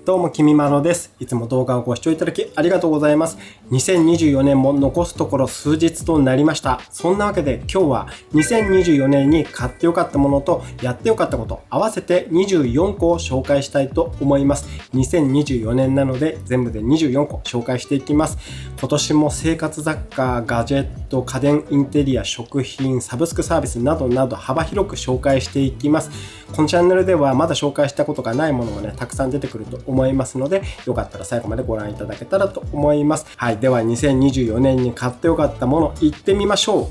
どうもきみまろです。いつも動画をご視聴いただきありがとうございます。2024年も残すところ数日となりました。そんなわけで今日は2024年に買ってよかったものとやってよかったこと合わせて24個を紹介したいと思います。2024年なので全部で24個紹介していきます。今年も生活雑貨、ガジェット、家電、インテリア、食品、サブスクサービスなどなど幅広く紹介していきます。このチャンネルではまだ紹介したことがないものもね、たくさん出てくると思いますので、よかったら最後までご覧いただけたらと思います。はい、では2024年に買ってよかったもの行ってみましょ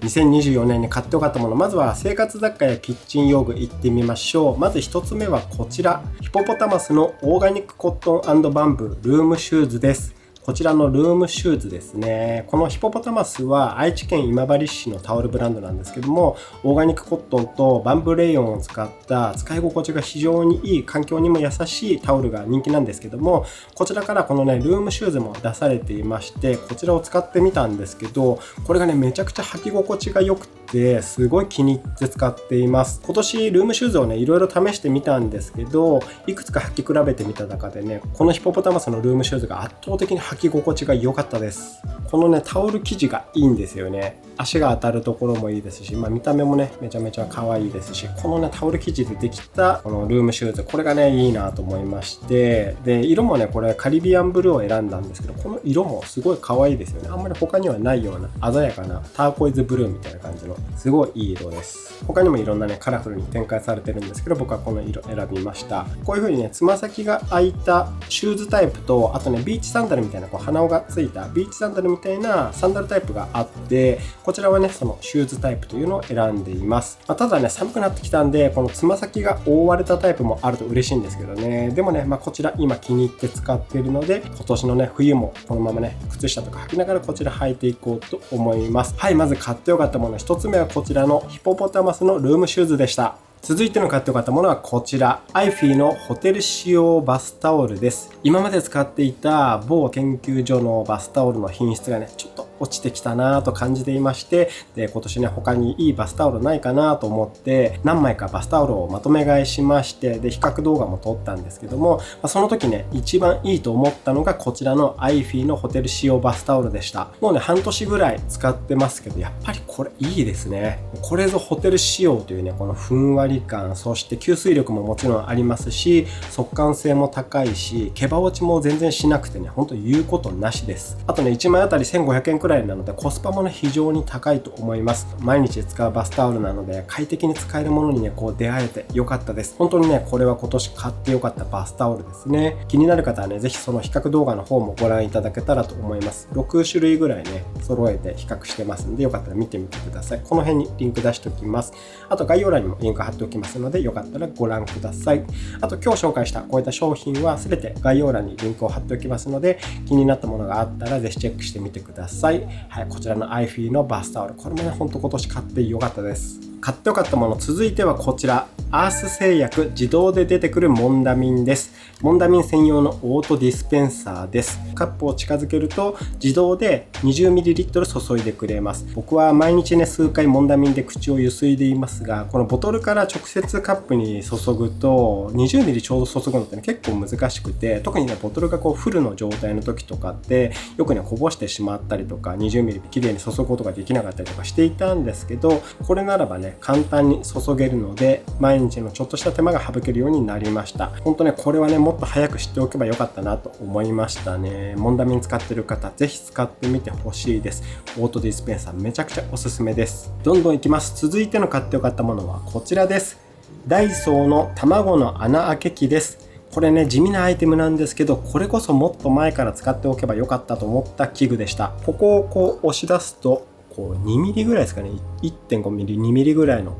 う。2024年に買ってよかったもの、まずは生活雑貨やキッチン用具行ってみましょう。まず一つ目はこちら、ヒポポタマスのオーガニックコットン&バンブールームシューズです。こちらのルームシューズですね。このヒポポタマスは愛知県今治市のタオルブランドなんですけども、オーガニックコットンとバンブーレイヨンを使った使い心地が非常にいい、環境にも優しいタオルが人気なんですけども、こちらからこのねルームシューズも出されていまして、こちらを使ってみたんですけど、これがねめちゃくちゃ履き心地が良くてすごい気に入って使っています。今年ルームシューズをねいろいろ試してみたんですけど、いくつか履き比べてみた中でね、このヒポポタマスのルームシューズが圧倒的に履き心地が良かったです。このねタオル生地がいいんですよね。足が当たるところもいいですし、見た目もねめちゃめちゃ可愛いですし、このねタオル生地でできたこのルームシューズ、これがねいいなと思いまして、で色もねこれカリビアンブルーを選んだんですけど、この色もすごい可愛いですよね。あんまり他にはないような鮮やかなターコイズブルーみたいな感じのすごいいい色です。他にもいろんなねカラフルに展開されてるんですけど、僕はこの色選びました。こういう風にねつま先が開いたシューズタイプと、あとねビーチサンダルみたいな鼻緒がついたビーチサンダルみたいなサンダルタイプがあって、こちらはねそのシューズタイプというのを選んでいます。ただね寒くなってきたんで、このつま先が覆われたタイプもあると嬉しいんですけどね。でもねこちら今気に入って使っているので、今年のね冬もこのままね靴下とか履きながらこちら履いていこうと思います。はい、まず買ってよかったもの一つ目はこちらのヒポポタマスのルームシューズでした。続いての買ってよかったものはこちら、アイフィのホテル仕様バスタオルです。今まで使っていた某研究所のバスタオルの品質がねちょっと落ちてきたなと感じていまして、で今年ね他にいいバスタオルないかなと思って何枚かバスタオルをまとめ買いしまして、で比較動画も撮ったんですけども、その時ね一番いいと思ったのがこちらのアイフィのホテル仕様バスタオルでした。もうね半年ぐらい使ってますけど、やっぱりこれいいですね。これぞホテル仕様というねこのふんわり感、そして吸水力ももちろんありますし、速乾性も高いし、毛羽落ちも全然しなくてね本当言うことなしです。あとね1枚あたり1500円くらいなのでコスパもね非常に高いと思います。毎日使うバスタオルなので快適に使えるものにね出会えてよかったです。本当にねこれは今年買ってよかったバスタオルですね。気になる方はねぜひその比較動画の方もご覧いただけたらと思います。6種類ぐらいね揃えて比較してますんで、よかったら見てみてください。この辺にリンク出しておきます。あと概要欄にもリンク貼っておきますので、よかったらご覧ください。あと今日紹介したこういった商品は全て概要欄にリンクを貼っておきますので、気になったものがあったらぜひチェックしてみてください。はい、こちらのアイフィのバスタオル、これもねほんと今年買ってよかったです。買ってよかったもの、続いてはこちら、アース製薬自動で出てくるモンダミンです。モンダミン専用のオートディスペンサーです。カップを近づけると自動で 20ml 注いでくれます。僕は毎日ね数回モンダミンで口をゆすいでいますが、このボトルから直接カップに注ぐと 20ml ちょうど注ぐのって、ね、結構難しくて、特にねボトルがフルの状態の時とかってよくねこぼしてしまったりとか 20ml きれいに注ぐことができなかったりとかしていたんですけど、これならばね簡単に注げるので毎日のちょっとした手間が省けるようになりました。本当ねこれはねもっと早く知っておけばよかったなと思いましたね。モンダミン使ってる方ぜひ使ってみてほしいです。オートディスペンサーめちゃくちゃおすすめです。どんどんいきます。続いての買ってよかったものはこちらです。ダイソーの卵の穴開け器です。これね地味なアイテムなんですけど、これこそもっと前から使っておけばよかったと思った器具でした。ここを押し出すと2ミリぐらいですかね、1.5ミリ2ミリぐらいの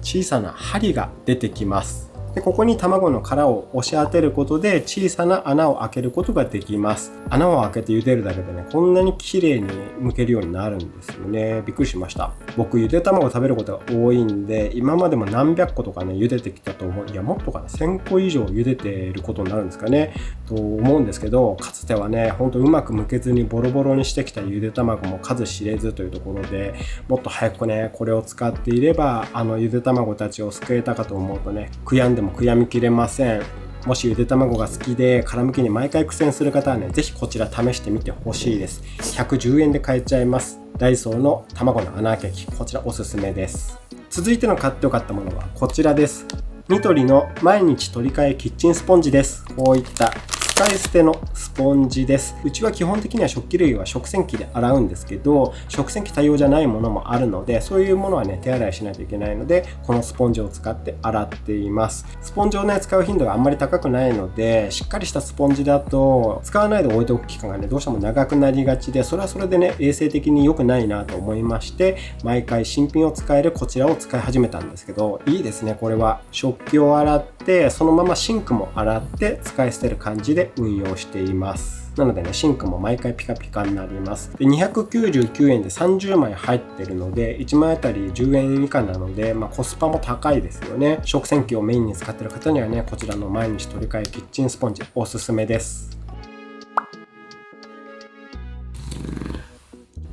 小さな針が出てきます。でここに卵の殻を押し当てることで小さな穴を開けることができます。穴を開けて茹でるだけでね、こんなに綺麗に剥けるようになるんですよね。びっくりしました。僕ゆで卵食べることが多いんで、今までも何百個とかね茹でてきたと思う。いやもっとかな、1000個以上茹でていることになるんですかねと思うんですけど、かつてはねほんとうまく剥けずにボロボロにしてきたゆで卵も数知れずというところで、もっと早くねこれを使っていればゆで卵たちを救えたかと思うとね、悔やんでも悔やみきれません。もしゆで卵が好きで殻むきに毎回苦戦する方はね、ぜひこちら試してみてほしいです。110円で買えちゃいます。ダイソーの卵の穴開け器、こちらおすすめです。続いての買ってよかったものはこちらです。ニトリの毎日取り替えキッチンスポンジです。こういった使い捨てのスポンジです。うちは基本的には食器類は食洗機で洗うんですけど、食洗機対応じゃないものもあるので、そういうものはね手洗いしないといけないので、このスポンジを使って洗っています。スポンジをね使う頻度があんまり高くないので、しっかりしたスポンジだと使わないで置いておく期間がねどうしても長くなりがちで、それはそれでね衛生的に良くないなと思いまして、毎回新品を使えるこちらを使い始めたんですけど、いいですね。これは食器を洗ってそのままシンクも洗って使い捨てる感じで運用しています。なのでねシンクも毎回ピカピカになります。で299円で30枚入ってるので、1枚あたり10円以下なので、コスパも高いですよね。食洗機をメインに使ってる方にはね、こちらの毎日取り替えキッチンスポンジおすすめです。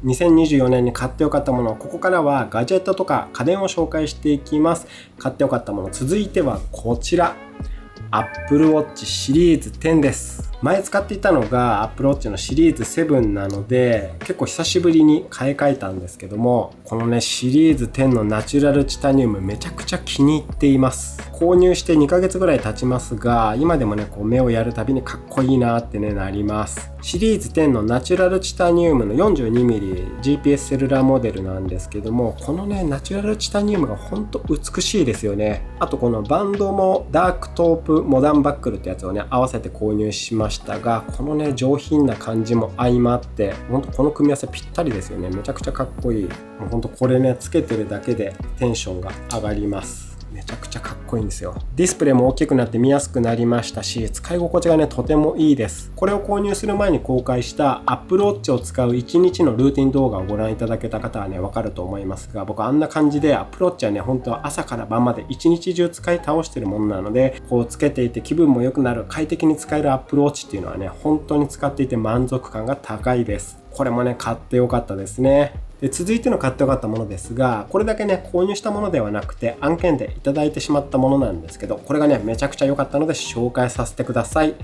2024年に買ってよかったもの、ここからはガジェットとか家電を紹介していきます。買ってよかったもの、続いてはこちら、Apple Watch シリーズ10です。前使っていたのが Apple Watch のシリーズ7なので、結構久しぶりに買い替えたんですけども、このねシリーズ10のナチュラルチタニウムめちゃくちゃ気に入っています。購入して2ヶ月ぐらい経ちますが、今でもねこう目をやるたびにかっこいいなってねなります。シリーズ10のナチュラルチタニウムの 42mm GPS セルラーモデルなんですけども、このねナチュラルチタニウムがほんと美しいですよね。あとこのバンドもダークトープモダンバックルってやつをね合わせて購入しましたが、このね上品な感じも相まって、ほんとこの組み合わせぴったりですよね。めちゃくちゃかっこいい。もうほんとこれねつけてるだけでテンションが上がります。めちゃくちゃかっこいいんですよ。ディスプレイも大きくなって見やすくなりましたし、使い心地がねとてもいいです。これを購入する前に公開した Apple Watch を使う1日のルーティン動画をご覧いただけた方はねわかると思いますが、僕あんな感じで Apple Watch はね本当は朝から晩まで1日中使い倒してるものなので、こうつけていて気分も良くなる、快適に使える Apple Watch っていうのはね本当に使っていて満足感が高いです。これもね買ってよかったですね。で続いての買ってよかったものですが、これだけね購入したものではなくて案件でいただいてしまったものなんですけど、これがねめちゃくちゃ良かったので紹介させてください。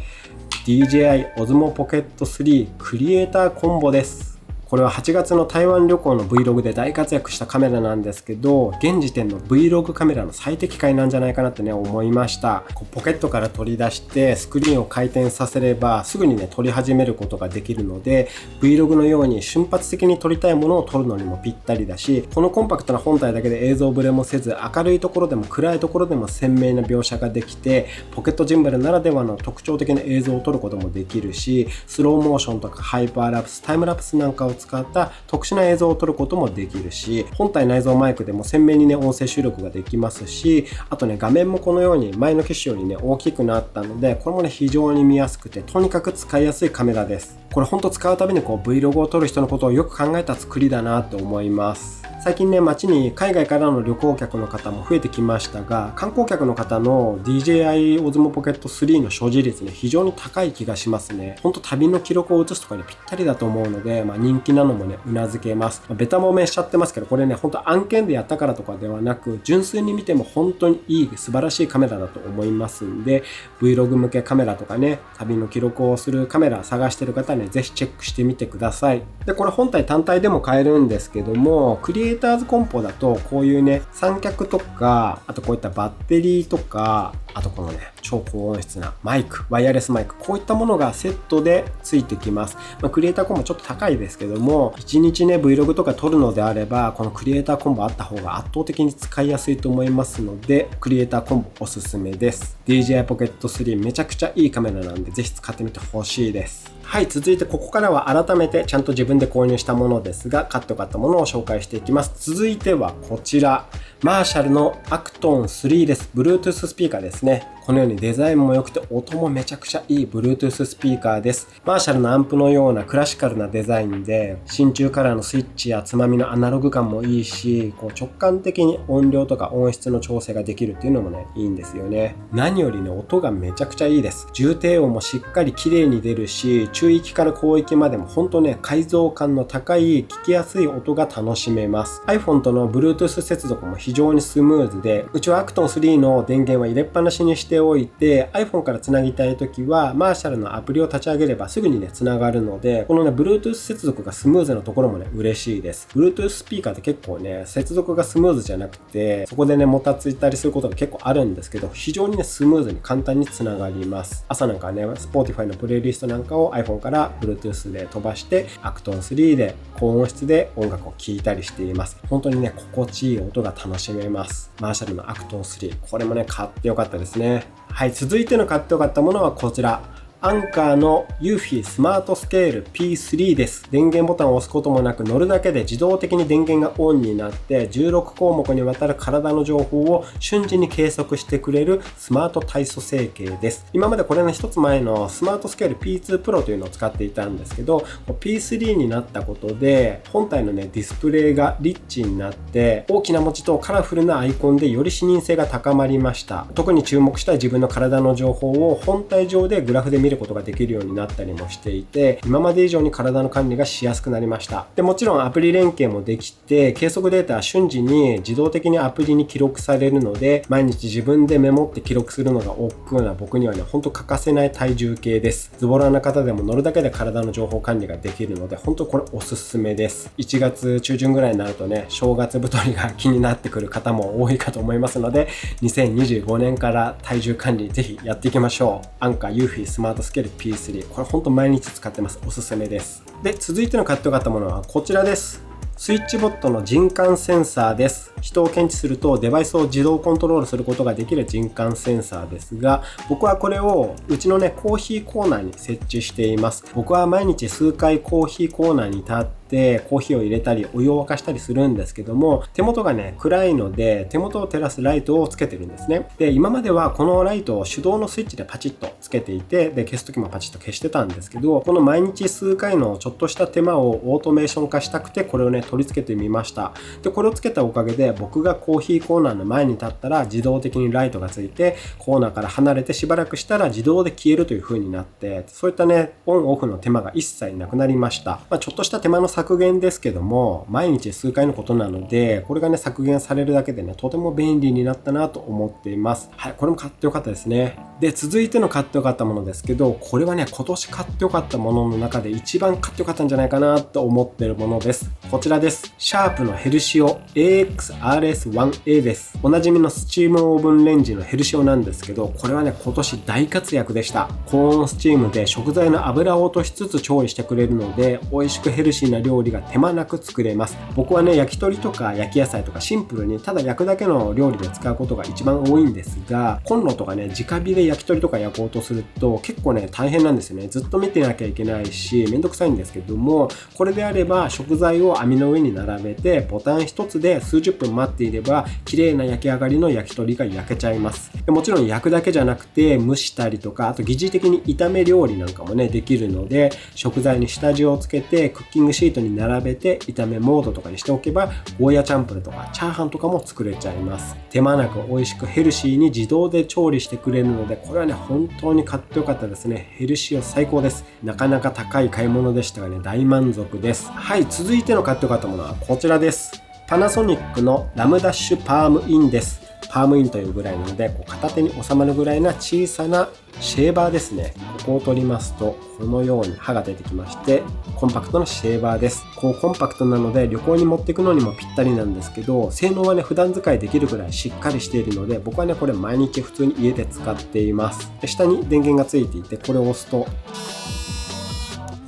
DJI Osmo Pocket 3クリエイターコンボです。これは8月の台湾旅行の Vlog で大活躍したカメラなんですけど、現時点の Vlog カメラの最適解なんじゃないかなってね思いました。ポケットから取り出してスクリーンを回転させればすぐにね撮り始めることができるので、 Vlog のように瞬発的に撮りたいものを撮るのにもぴったりだし、このコンパクトな本体だけで映像ブレもせず、明るいところでも暗いところでも鮮明な描写ができて、ポケットジンバルならではの特徴的な映像を撮ることもできるし、スローモーションとかハイパーラプス、タイムラプスなんかを使った特殊な映像を撮ることもできるし、本体内蔵マイクでも鮮明にね音声収録ができますし、あとね画面もこのように前の機種よりね大きくなったので、これもね非常に見やすくてとにかく使いやすいカメラです。これほんと使うたびにVlog を撮る人のことをよく考えた作りだなと思います。最近ね街に海外からの旅行客の方も増えてきましたが、観光客の方の DJI Osmo Pocket 3の所持率ね非常に高い気がしますね。ほんと旅の記録を写すとかにぴったりだと思うので、人気なのもねうなずけます。ベタ褒めしちゃってますけど、これねほんと案件でやったからとかではなく、純粋に見ても本当にいい素晴らしいカメラだと思いますんで、 Vlog 向けカメラとかね旅の記録をするカメラ探してる方はねぜひチェックしてみてください。でこれ本体単体でも買えるんですけども、クリエイターズコンポだとこういうね三脚とか、あとこういったバッテリーとか、あとこのね超高音質なマイク、ワイヤレスマイク、こういったものがセットでついてきます。クリエイターコンボちょっと高いですけども、1日ね Vlog とか撮るのであればこのクリエイターコンボあった方が圧倒的に使いやすいと思いますので、クリエイターコンボおすすめです。 DJI Pocket 3めちゃくちゃいいカメラなんでぜひ使ってみてほしいです。はい、続いてここからは改めてちゃんと自分で購入したものですが、買ってよかったものを紹介していきます。続いてはこちら、マーシャルのアクトン3です。Bluetooth スピーカーですね。このようにデザインも良くて音もめちゃくちゃいい Bluetooth スピーカーです。マーシャルのアンプのようなクラシカルなデザインで、真鍮カラーのスイッチやつまみのアナログ感もいいし、直感的に音量とか音質の調整ができるっていうのもね、いいんですよね。何よりね、音がめちゃくちゃいいです。重低音もしっかり綺麗に出るし、中域から高域までも本当ね、解像感の高い聞きやすい音が楽しめます。iPhone との Bluetooth 接続も非常にスムーズで、うちはアクトン3の電源は入れっぱなしにしておいて、iPhone からつなぎたいときはマーシャルのアプリを立ち上げればすぐにね、つながるので、このね、Bluetooth 接続がスムーズなところもね、嬉しいです。Bluetooth スピーカーって結構ね、接続がスムーズじゃなくて、そこでね、もたついたりすることが結構あるんですけど、非常にね、スムーズに簡単につながります。朝なんかね、Spotify のプレイリストなんかを iPhone から Bluetooth で飛ばして、アクトン3で高音質で音楽を聴いたりしています。本当にね、心地いい音が楽しめます。マーシャルのアクトン3。これもね、買ってよかったですね。はい、続いての買ってよかったものはこちら。アンカーの Eufy スマートスケール P3 です。電源ボタンを押すこともなく乗るだけで自動的に電源がオンになって16項目にわたる体の情報を瞬時に計測してくれるスマート体組成計です。今までこれの一つ前のスマートスケール P2 Pro というのを使っていたんですけど、P3 になったことで本体のね、ディスプレイがリッチになって大きな文字とカラフルなアイコンでより視認性が高まりました。特に注目したい自分の体の情報を本体上でグラフで見ることができるようになったりもしていて、今まで以上に体の管理がしやすくなりました。で、もちろんアプリ連携もできて、計測データは瞬時に自動的にアプリに記録されるので、毎日自分でメモって記録するのが億劫な僕にはね、ほんと欠かせない体重計です。ズボラな方でも乗るだけで体の情報管理ができるので、本当これおすすめです。1月中旬ぐらいになるとね、正月太りが気になってくる方も多いかと思いますので、2025年から体重管理ぜひやっていきましょう。アンカー Eufy スマートスケール P3。これほんと毎日使ってます。おすすめです。で、続いての買ってよかったものはこちらです。スイッチボットの人感センサーです。人を検知するとデバイスを自動コントロールすることができる人感センサーですが、僕はこれをうちのね、コーヒーコーナーに設置しています。僕は毎日数回コーヒーコーナーに立ってコーヒーを入れたりお湯を沸かしたりするんですけども、手元がね、暗いので手元を照らすライトをつけてるんですね。で、今まではこのライトを手動のスイッチでパチッとつけていて、で、消すときもパチッと消してたんですけど、この毎日数回のちょっとした手間をオートメーション化したくて、これをね、取り付けてみました。で、これをつけたおかげで僕がコーヒーコーナーの前に立ったら自動的にライトがついて、コーナーから離れてしばらくしたら自動で消えるという風になって、そういったね、オンオフの手間が一切なくなりました。ちょっとした手間の削減ですけども、毎日数回のことなので、これがね、削減されるだけでね、とても便利になったなと思っています。はい、これも買ってよかったですね。で、続いての買ってよかったものですけど、これはね、今年買ってよかったものの中で一番買ってよかったんじゃないかなと思っているものです。こちらです。シャープのヘルシオ AXRS1A です。おなじみのスチームオーブンレンジのヘルシオなんですけど、これはね、今年大活躍でした。高温スチームで食材の油を落としつつ調理してくれるので、美味しくヘルシーな料理が手間なく作れます。僕はね、焼き鳥とか焼き野菜とかシンプルにただ焼くだけの料理で使うことが一番多いんですが、コンロとかね、直火で焼き鳥とか焼こうとすると結構ね、大変なんですよね。ずっと見てなきゃいけないし、めんどくさいんですけども、これであれば食材を網の上に並べてボタン一つで数十分待っていれば綺麗な焼き上がりの焼き鳥が焼けちゃいます。でもちろん焼くだけじゃなくて蒸したりとか、あと疑似的に炒め料理なんかもね、できるので、食材に下地をつけてクッキングシートに並べて炒めモードとかにしておけば、ゴーヤチャンプルとかチャーハンとかも作れちゃいます。手間なく美味しくヘルシーに自動で調理してくれるので、これはね、本当に買ってよかったですね。ヘルシオ最高です。なかなか高い買い物でしたがね、大満足です。はい、続いての買ってよかったものはこちらです。パナソニックのラムダッシュパームインです。パームインというぐらいなので、片手に収まるぐらいな小さなシェーバーですね。ここを取りますと、このように刃が出てきまして、コンパクトなシェーバーです。コンパクトなので旅行に持っていくのにもぴったりなんですけど、性能はね、普段使いできるくらいしっかりしているので、僕はね、これ毎日普通に家で使っています。で、下に電源がついていて、これを押すと、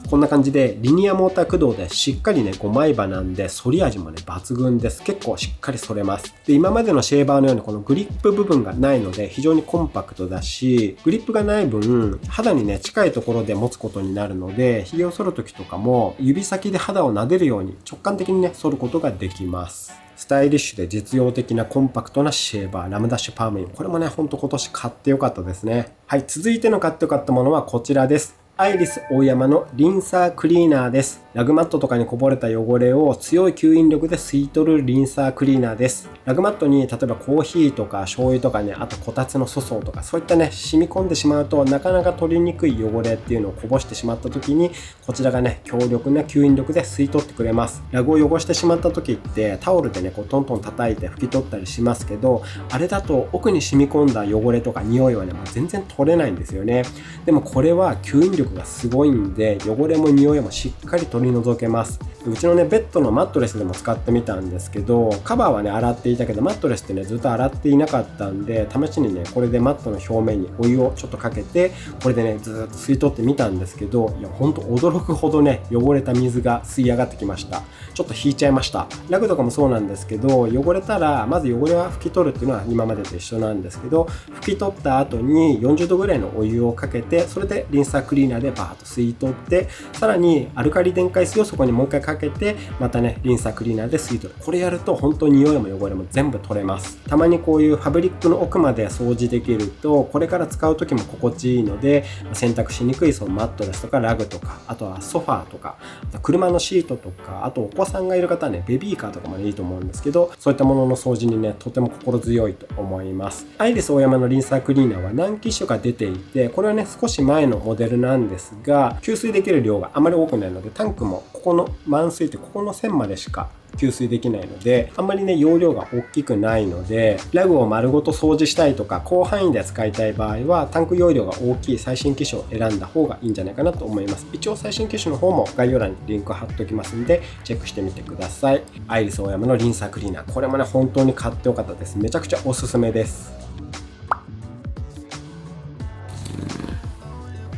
こんな感じでリニアモーター駆動でしっかりね、5枚刃なんで反り味もね、抜群です。結構しっかり反れます。で、今までのシェーバーのようにこのグリップ部分がないので非常にコンパクトだし、グリップがない分肌にね、近いところで持つことになるので、髭を剃る時とかも指先で肌を撫でるように直感的にね、剃ることができます。スタイリッシュで実用的なコンパクトなシェーバーラムダッシュパームイン。これもね、ほんと今年買ってよかったですね。はい、続いての買ってよかったものはこちらです。アイリスオーヤマのリンサークリーナーです。ラグマットとかにこぼれた汚れを強い吸引力で吸い取るリンサークリーナーです。ラグマットに例えばコーヒーとか醤油とかね、あとこたつの粗相とかそういったね、染み込んでしまうとなかなか取りにくい汚れっていうのをこぼしてしまった時に、こちらがね、強力な吸引力で吸い取ってくれます。ラグを汚してしまった時ってタオルでね、こうトントン叩いて拭き取ったりしますけど、あれだと奥に染み込んだ汚れとか匂いはね、もう全然取れないんですよね。でもこれは吸引力がすごいんで、汚れも匂いもしっかり取り除けます。うちのね、ベッドのマットレスでも使ってみたんですけど、カバーはね、洗っていたけどマットレスってね、ずっと洗っていなかったんで、試しにね、これでマットの表面にお湯をちょっとかけて、これでね、ずっと吸い取ってみたんですけど、いやほんと驚くほどね、汚れた水が吸い上がってきました。ちょっと引いちゃいました。ラグとかもそうなんですけど、汚れたらまず汚れは拭き取るっていうのは今までと一緒なんですけど、拭き取った後に40度ぐらいのお湯をかけて、それでリンサークリーナーでバーッと吸い取って、さらにアルカリ電解水をそこにもう一回かけて、またね、リンサークリーナーで吸い取る。これやると本当に匂いも汚れも全部取れます。たまにこういうファブリックの奥まで掃除できると、これから使う時も心地いいので、洗濯しにくいそのマットレスとかラグとか、あとはソファーとか、あと車のシートとか、あとお子さんがいる方はね、ベビーカーとかもいいと思うんですけど、そういったものの掃除にね、とても心強いと思います。アイリスオーヤマのリンサークリーナーは何機種か出ていて、これはね、少し前のモデルなんですが、吸水できる量があまり多くないので、タンクもここの満水ってここの線までしか吸水できないので、あんまりね、容量が大きくないので、ラグを丸ごと掃除したいとか広範囲で使いたい場合は、タンク容量が大きい最新機種を選んだ方がいいんじゃないかなと思います。一応最新機種の方も概要欄にリンク貼っておきますんで、チェックしてみてください。アイリスオーヤマのリンサークリーナー、これもね、本当に買ってよかったです。めちゃくちゃおすすめです。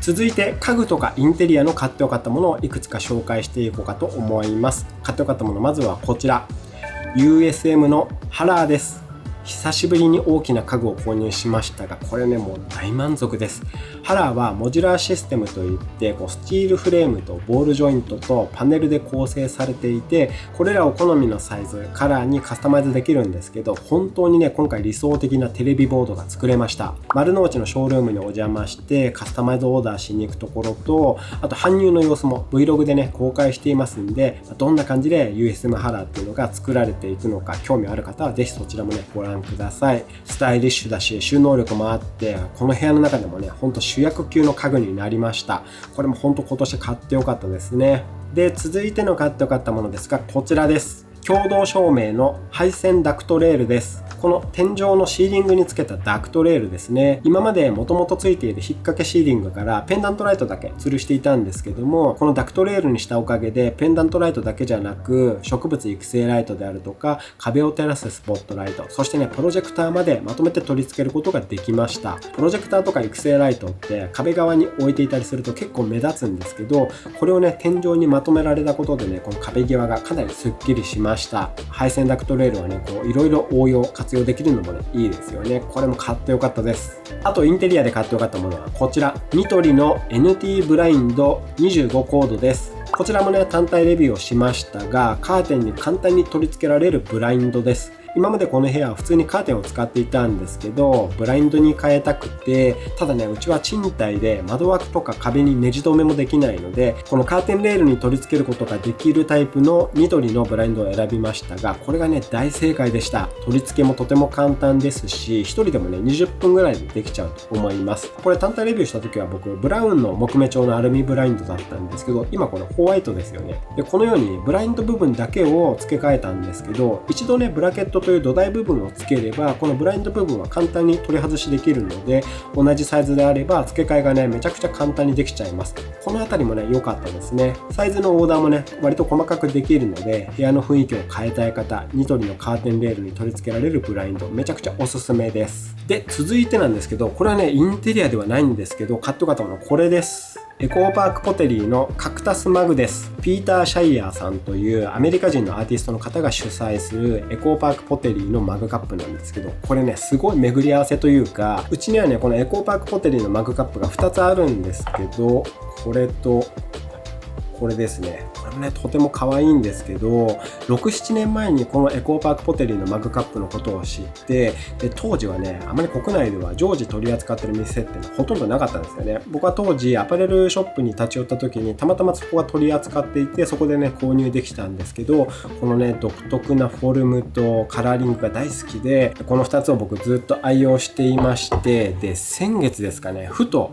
続いて家具とかインテリアの買ってよかったものをいくつか紹介していこうかと思います。買ってよかったもの、まずはこちら USM のハラーです。久しぶりに大きな家具を購入しましたが、これね、もう大満足です。ハラーはモジュラーシステムといって、スチールフレームとボールジョイントとパネルで構成されていて、これらを好みのサイズ、カラーにカスタマイズできるんですけど、本当にね、今回理想的なテレビボードが作れました。丸の内のショールームにお邪魔してカスタマイズオーダーしに行くところと、あと搬入の様子も Vlog でね、公開していますんで、どんな感じで USM ハラーっていうのが作られていくのか興味ある方はぜひそちらもね、ご覧ください。スタイリッシュだし収納力もあって、この部屋の中でもね、ほんと主役級の家具になりました。これもほんと今年買ってよかったですね。で、続いての買ってよかったものですが、こちらです。共同照明の配線ダクトレールです。この天井のシーリングにつけたダクトレールですね。今まで元々ついている引っ掛けシーリングからペンダントライトだけ吊るしていたんですけども、このダクトレールにしたおかげでペンダントライトだけじゃなく、植物育成ライトであるとか、壁を照らすスポットライト、そしてね、プロジェクターまでまとめて取り付けることができました。プロジェクターとか育成ライトって壁側に置いていたりすると結構目立つんですけど、これをね、天井にまとめられたことでね、この壁際がかなりスッキリしました。配線ダクトレールはね、いろいろ応用活用できるのもね、いいですよね。これも買ってよかったです。あとインテリアで買ってよかったものはこちら、ニトリの NT ブラインド25コードです。こちらもね、単体レビューをしましたが、カーテンに簡単に取り付けられるブラインドです。今までこの部屋は普通にカーテンを使っていたんですけど、ブラインドに変えたくて、ただね、うちは賃貸で窓枠とか壁にネジ止めもできないので、このカーテンレールに取り付けることができるタイプのニトリのブラインドを選びましたが、これがね、大正解でした。取り付けもとても簡単ですし、一人でもね、20分ぐらいでできちゃうと思います。これ単体レビューした時は僕、ブラウンの木目調のアルミブラインドだったんですけど、今このホワイトですよね。で、このようにブラインド部分だけを付け替えたんですけど、一度ね、ブラケットという土台部分をつければ、このブラインド部分は簡単に取り外しできるので、同じサイズであれば付け替えがね、めちゃくちゃ簡単にできちゃいます。このあたりもね、良かったですね。サイズのオーダーもね、割と細かくできるので、部屋の雰囲気を変えたい方、ニトリのカーテンレールに取り付けられるブラインド、めちゃくちゃおすすめです。で、続いてなんですけど、これはね、インテリアではないんですけど、買ってよかったものこれです。エコーパークポテリーのカクタスマグです。ピーター・シャイヤーさんというアメリカ人のアーティストの方が主催するエコーパークポテリーのマグカップなんですけど、これね、すごい巡り合わせというか、うちにはね、このエコーパークポテリーのマグカップが2つあるんですけど、これとこれですね。これもね、とても可愛いんですけど、6、7年前にこのエコーパークポテリーのマグカップのことを知って、で当時はね、あまり国内では常時取り扱ってる店ってほとんどなかったんですよね。僕は当時アパレルショップに立ち寄った時にたまたまそこが取り扱っていて、そこでね購入できたんですけど、このね独特なフォルムとカラーリングが大好きで、この2つを僕ずっと愛用していまして、で先月ですかね、ふと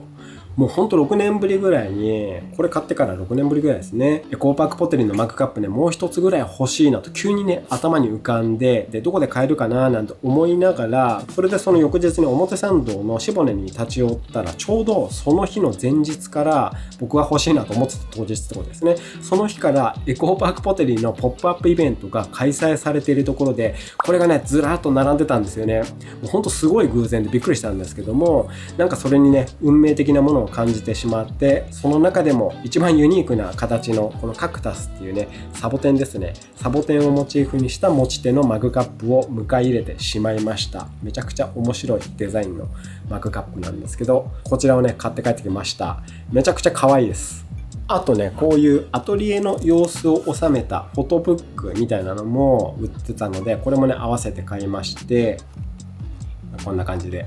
もうほんと6年ぶりぐらいに、これ買ってから6年ぶりぐらいですね、エコーパークポテリのマグカップね、もう一つぐらい欲しいなと急にね頭に浮かんで、でどこで買えるかななんて思いながら、それでその翌日に表参道のシボネに立ち寄ったら、ちょうどその日の前日から、僕が欲しいなと思ってた当日ってことですね、その日からエコーパークポテリのポップアップイベントが開催されているところで、これがねずらっと並んでたんですよね。もうほんとすごい偶然でびっくりしたんですけども、なんかそれにね運命的なものを感じてしまって、その中でも一番ユニークな形のこのカクタスっていうねサボテンですね、サボテンをモチーフにした持ち手のマグカップを迎え入れてしまいました。めちゃくちゃ面白いデザインのマグカップなんですけど、こちらをね買って帰ってきました。めちゃくちゃ可愛いです。あとね、こういうアトリエの様子を収めたフォトブックみたいなのも売ってたので、これもね合わせて買いまして、こんな感じで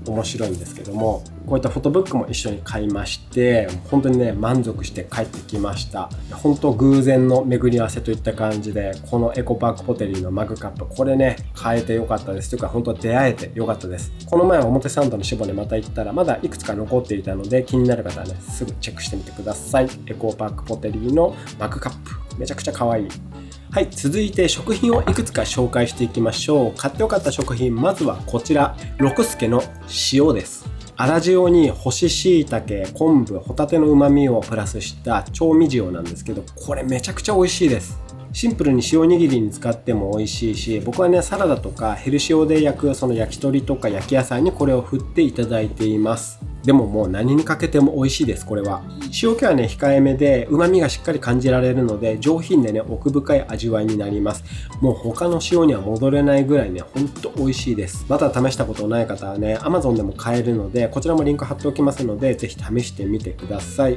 面白いんですけども、こういったフォトブックも一緒に買いまして、本当にね満足して帰ってきました。本当偶然の巡り合わせといった感じで、このエコパークポテリーのマグカップ、これね買えてよかったですというか、本当出会えてよかったです。この前表参道のシボネまた行ったら、まだいくつか残っていたので、気になる方はねすぐチェックしてみてください。エコパークポテリーのマグカップ、めちゃくちゃ可愛い。はい、続いて食品をいくつか紹介していきましょう。買ってよかった食品、まずはこちら、六助の塩です。粗塩に干し椎茸、昆布、ホタテの旨味をプラスした調味塩なんですけど、これめちゃくちゃ美味しいです。シンプルに塩握りに使っても美味しいし、僕はねサラダとかヘルシオで焼くその焼き鳥とか焼き野菜にこれを振っていただいています。でももう何にかけても美味しいです。これは塩気はね控えめで、旨味がしっかり感じられるので、上品でね奥深い味わいになります。もう他の塩には戻れないぐらいねほんと美味しいです。まだ試したことない方はね Amazon でも買えるので、こちらもリンク貼っておきますので、ぜひ試してみてください。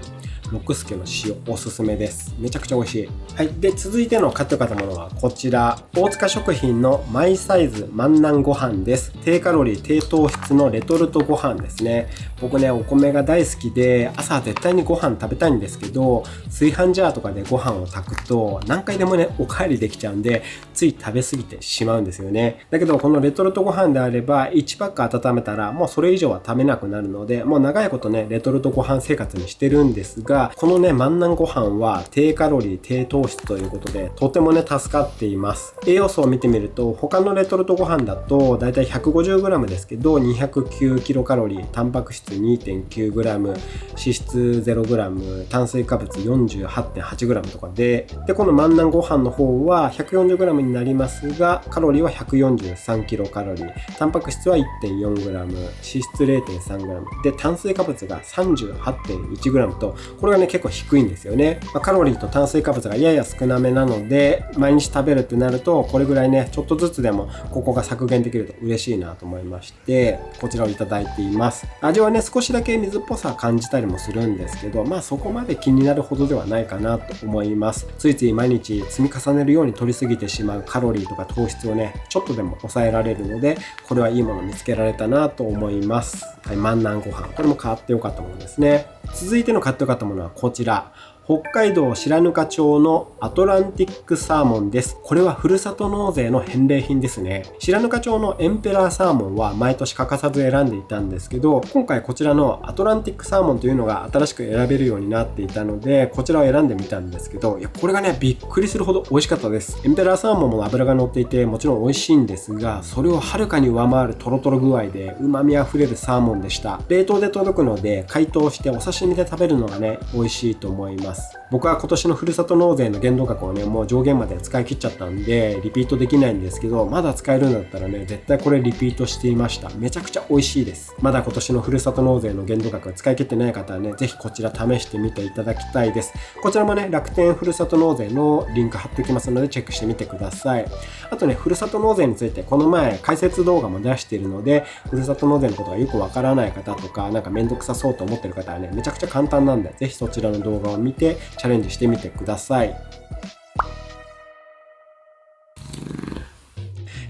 六助の塩おすすめです。めちゃくちゃ美味しい。はい、で続いての買ってよかったものはこちら、大塚食品のマイサイズ万南ご飯です。低カロリー低糖質のレトルトご飯ですね。僕ねお米が大好きで、朝絶対にご飯食べたいんですけど、炊飯ジャーとかでご飯を炊くと何回でもねおかわりできちゃうんで、つい食べ過ぎてしまうんですよね。だけどこのレトルトご飯であれば1パック温めたらもうそれ以上は食べなくなるので、もう長いことねレトルトご飯生活にしてるんですが、このね万南ご飯は低カロリー低糖質ということで、とてもね助かっています。栄養素を見てみると、他のレトルトご飯だとだいたい 150g ですけど 209kcal、タンパク質 2.9g、 脂質 0g、 炭水化物 48.8g とかで、この万南ご飯の方は 140g になりますが、カロリーは 143kcal、 タンパク質は 1.4g、 脂質 0.3g で、炭水化物が 38.1g と、これがね結構低いんですよね。カロリーと炭水化物がやや少なめなので、毎日食べるってなるとこれぐらいねちょっとずつでもここが削減できると嬉しいなと思いまして、こちらをいただいています。味はね少しだけ水っぽさ感じたりもするんですけど、そこまで気になるほどではないかなと思います。ついつい毎日積み重ねるように取りすぎてしまうカロリーとか糖質をねちょっとでも抑えられるので、これはいいもの見つけられたなと思います。はい、万南ご飯、これも買ってよかったものですね。続いての買ってよかったものはこちら、北海道白糠町のアトランティックサーモンです。これはふるさと納税の返礼品ですね。白糠町のエンペラーサーモンは毎年欠かさず選んでいたんですけど、今回こちらのアトランティックサーモンというのが新しく選べるようになっていたので、こちらを選んでみたんですけど、これがねびっくりするほど美味しかったです。エンペラーサーモンも脂が乗っていてもちろん美味しいんですが、それをはるかに上回るトロトロ具合で旨味あふれるサーモンでした。冷凍で届くので解凍してお刺身で食べるのがね美味しいと思います。僕は今年のふるさと納税の限度額をねもう上限まで使い切っちゃったんでリピートできないんですけど、まだ使えるんだったらね絶対これリピートしていました。めちゃくちゃ美味しいです。まだ今年のふるさと納税の限度額を使い切ってない方はねぜひこちら試してみていただきたいです。こちらもね楽天ふるさと納税のリンク貼っておきますのでチェックしてみてください。あとねふるさと納税についてこの前解説動画も出しているので、ふるさと納税のことがよくわからない方とかなんかめんどくさそうと思ってる方はねめちゃくちゃ簡単なんで、ぜひそちらの動画を見てチャレンジしてみてください。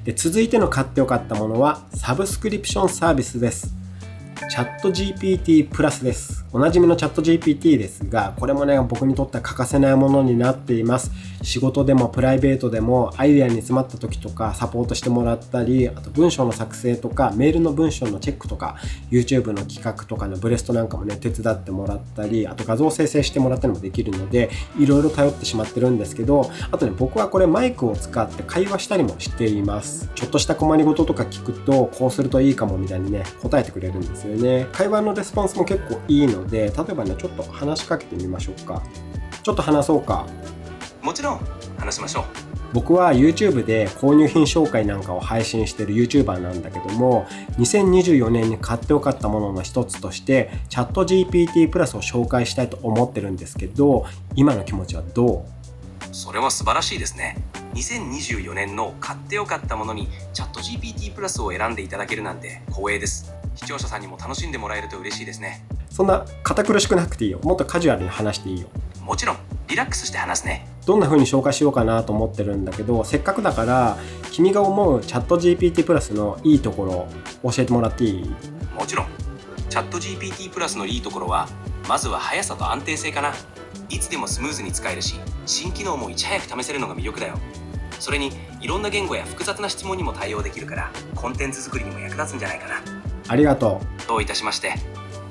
で、続いての買ってよかったものはサブスクリプションサービスです。チャット GPT プラスです。おなじみのチャット GPT ですが、これもね、僕にとっては欠かせないものになっています。仕事でもプライベートでもアイデアに詰まった時とかサポートしてもらったり、あと文章の作成とかメールの文章のチェックとか YouTube の企画とかのブレストなんかもね手伝ってもらったり、あと画像生成してもらったりもできるので、いろいろ頼ってしまってるんですけど、あとね、僕はこれマイクを使って会話したりもしています。ちょっとした困りごととか聞くと、こうするといいかもみたいにね答えてくれるんですよね。会話のレスポンスも結構いいので、例えばね、ちょっと話しかけてみましょうか。ちょっと話そうか。もちろん話しましょう。僕は YouTube で購入品紹介なんかを配信している YouTuber なんだけども、2024年に買ってよかったものの一つとしてチャット GPT プラスを紹介したいと思ってるんですけど、今の気持ちはどう？それは素晴らしいですね。2024年の買ってよかったものにチャット GPT プラスを選んでいただけるなんて光栄です。視聴者さんにも楽しんでもらえると嬉しいですね。そんな堅苦しくなくていいよ。もっとカジュアルに話していいよ。もちろんリラックスして話すね。どんな風に紹介しようかなと思ってるんだけど、せっかくだから君が思うチャット GPT プラスのいいところを教えてもらっていい？もちろん。チャット GPT プラスのいいところは、まずは速さと安定性かな。いつでもスムーズに使えるし、新機能もいち早く試せるのが魅力だよ。それにいろんな言語や複雑な質問にも対応できるから、コンテンツ作りにも役立つんじゃないかな。ありがとう。どういたしまして。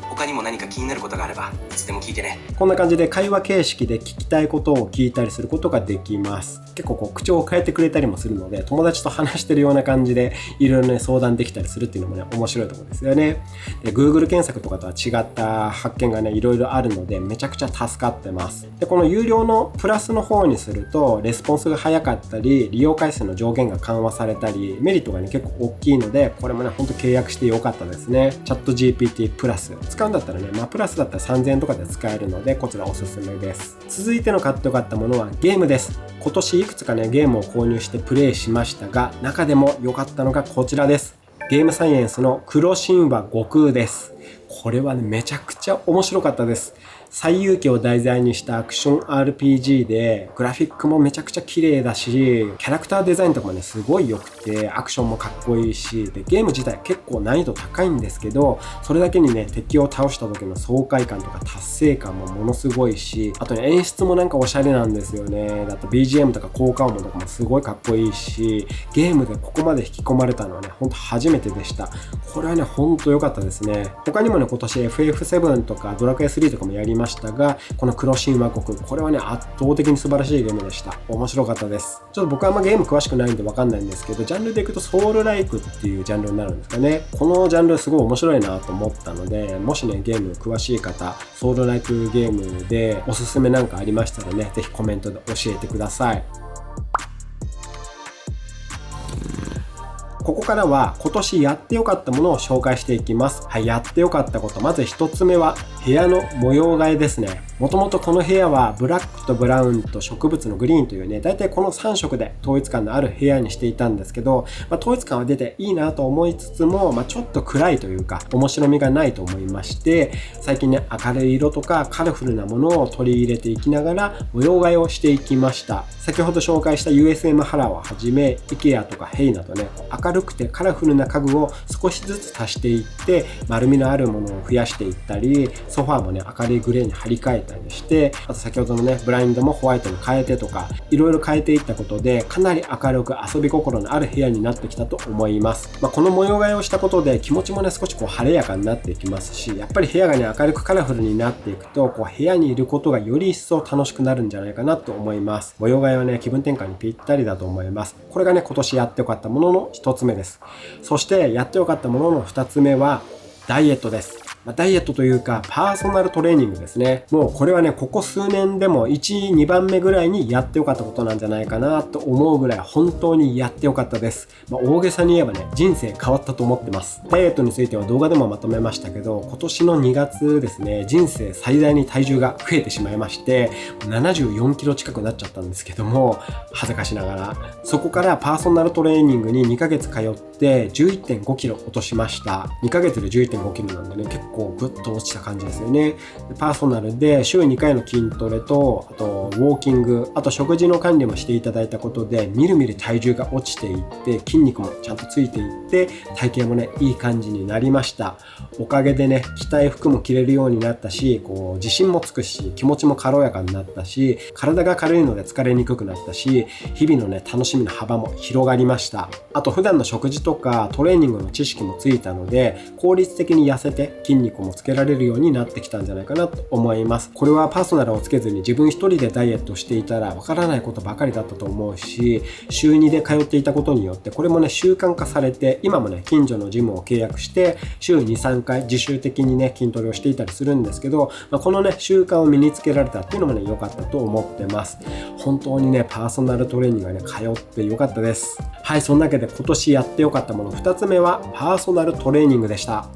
他にも何か気になることがあればいつでも聞いてね。こんな感じで会話形式で聞きたいことを聞いたりすることができます。結構口調を変えてくれたりもするので、友達と話してるような感じでいろいろね相談できたりするっていうのもね面白いところですよね。で、 Google 検索とかとは違った発見がねいろいろあるので、めちゃくちゃ助かってます。で、この有料のプラスの方にするとレスポンスが早かったり、利用回数の上限が緩和されたり、メリットがね結構大きいので、これもねほんと契約してよかったですね。チャット GPT プラス使うんだったらね、プラスだったら3000円とかで使えるので、こちらおすすめです。続いての買ってよかったものはゲームです。今年いくつかねゲームを購入してプレイしましたが、中でも良かったのがこちらです。ゲームサイエンスの黒神話悟空です。これはねめちゃくちゃ面白かったです。西遊記を題材にしたアクション RPG で、グラフィックもめちゃくちゃ綺麗だし、キャラクターデザインとかもねすごい良くて、アクションもかっこいいし、でゲーム自体結構難易度高いんですけど、それだけにね敵を倒した時の爽快感とか達成感もものすごいし、あとね演出もなんかおしゃれなんですよね。だと BGM とか効果音とかもすごいかっこいいし、ゲームでここまで引き込まれたのはねほんと初めてでした。これはねほんと良かったですね。他にもね今年 FF7 とかドラクエ3とかもやりましたが、この黒神話国、これはね圧倒的に素晴らしいゲームでした。面白かったです。ちょっと僕はあんまゲーム詳しくないんでわかんないんですけど、ジャンルでいくとソウルライクっていうジャンルになるんですかね。このジャンルすごい面白いなと思ったので、もしねゲーム詳しい方、ソウルライクゲームでおすすめなんかありましたらね、ぜひコメントで教えてください。ここからは今年やってよかったものを紹介していきます。はい、やってよかったこと。まず一つ目は部屋の模様替えですね。もともとこの部屋はブラックとブラウンと植物のグリーンというね、だいたいこの3色で統一感のある部屋にしていたんですけど、統一感は出ていいなと思いつつも、ちょっと暗いというか面白みがないと思いまして、最近ね明るい色とかカラフルなものを取り入れていきながら模様替えをしていきました。先ほど紹介した USM ハラをはじめ IKEA とかヘイなどね、明るくてカラフルな家具を少しずつ足していって丸みのあるものを増やしていったり、ソファーもね明るいグレーに張り替えたりして、あと先ほどのねブラインドもホワイトに変えてとか、いろいろ変えていったことでかなり明るく遊び心のある部屋になってきたと思います。この模様替えをしたことで気持ちもね少し晴れやかになっていきますし、やっぱり部屋がね明るくカラフルになっていくと部屋にいることがより一層楽しくなるんじゃないかなと思います。模様替えはね気分転換にぴったりだと思います。これがね今年やってよかったものの一つ目です。そしてやってよかったものの二つ目はダイエットです。ダイエットというかパーソナルトレーニングですね。もうこれはねここ数年でも1、2番目ぐらいにやってよかったことなんじゃないかなと思うぐらい本当にやってよかったです。大げさに言えばね人生変わったと思ってます。ダイエットについては動画でもまとめましたけど、今年の2月ですね、人生最大に体重が増えてしまいまして、74キロ近くなっちゃったんですけども、恥ずかしながらそこからパーソナルトレーニングに2ヶ月通って 11.5 キロ落としました。2ヶ月で 11.5 キロなんでね結構グッと落ちた感じですよね。パーソナルで週2回の筋トレと、あとウォーキング、あと食事の管理もしていただいたことで、みるみる体重が落ちていって、筋肉もちゃんとついていって、体型もね、いい感じになりました。おかげでね、着たい服も着れるようになったし、自信もつくし、気持ちも軽やかになったし、体が軽いので疲れにくくなったし、日々のね、楽しみの幅も広がりました。あと普段の食事とかトレーニングの知識もついたので、効率的に痩せて筋肉もつけられるようになってきたんじゃないかなと思います。これはパーソナルをつけずに自分一人でダイエットしていたらわからないことばかりだったと思うし、週2で通っていたことによってこれもね習慣化されて、今もね近所のジムを契約して週 2,3 回自主的にね筋トレをしていたりするんですけど、このね習慣を身につけられたっていうのもね良かったと思ってます。本当にねパーソナルトレーニングがね通って良かったです。はい、そんなわけで今年やって良かったもの2つ目はパーソナルトレーニングでした。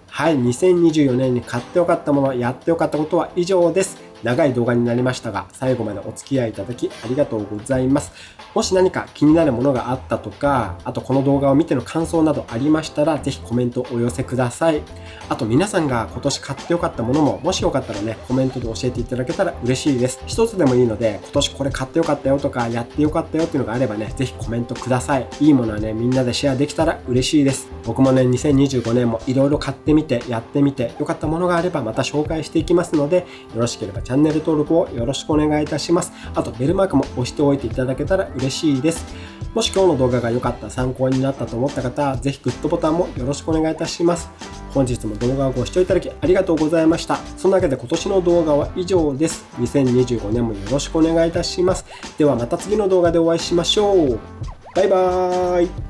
はい、2024年に買って良かったもの、やって良かったことは以上です。長い動画になりましたが、最後までお付き合いいただきありがとうございます。もし何か気になるものがあったとか、あとこの動画を見ての感想などありましたら、ぜひコメントをお寄せください。あと皆さんが今年買ってよかったものも、もしよかったらね、コメントで教えていただけたら嬉しいです。一つでもいいので、今年これ買ってよかったよとか、やってよかったよっていうのがあればね、ぜひコメントください。いいものはね、みんなでシェアできたら嬉しいです。僕もね、2025年もいろいろ買ってみて、やってみて、よかったものがあればまた紹介していきますので、よろしければチャンネル登録をよろしくお願いいたします。あとベルマークも押しておいていただけたら嬉しいです。もし今日の動画が良かった、参考になったと思った方、ぜひグッドボタンもよろしくお願いいたします。本日も動画をご視聴いただきありがとうございました。そんなわけで今年の動画は以上です。2025年もよろしくお願いいたします。ではまた次の動画でお会いしましょう。バイバーイ。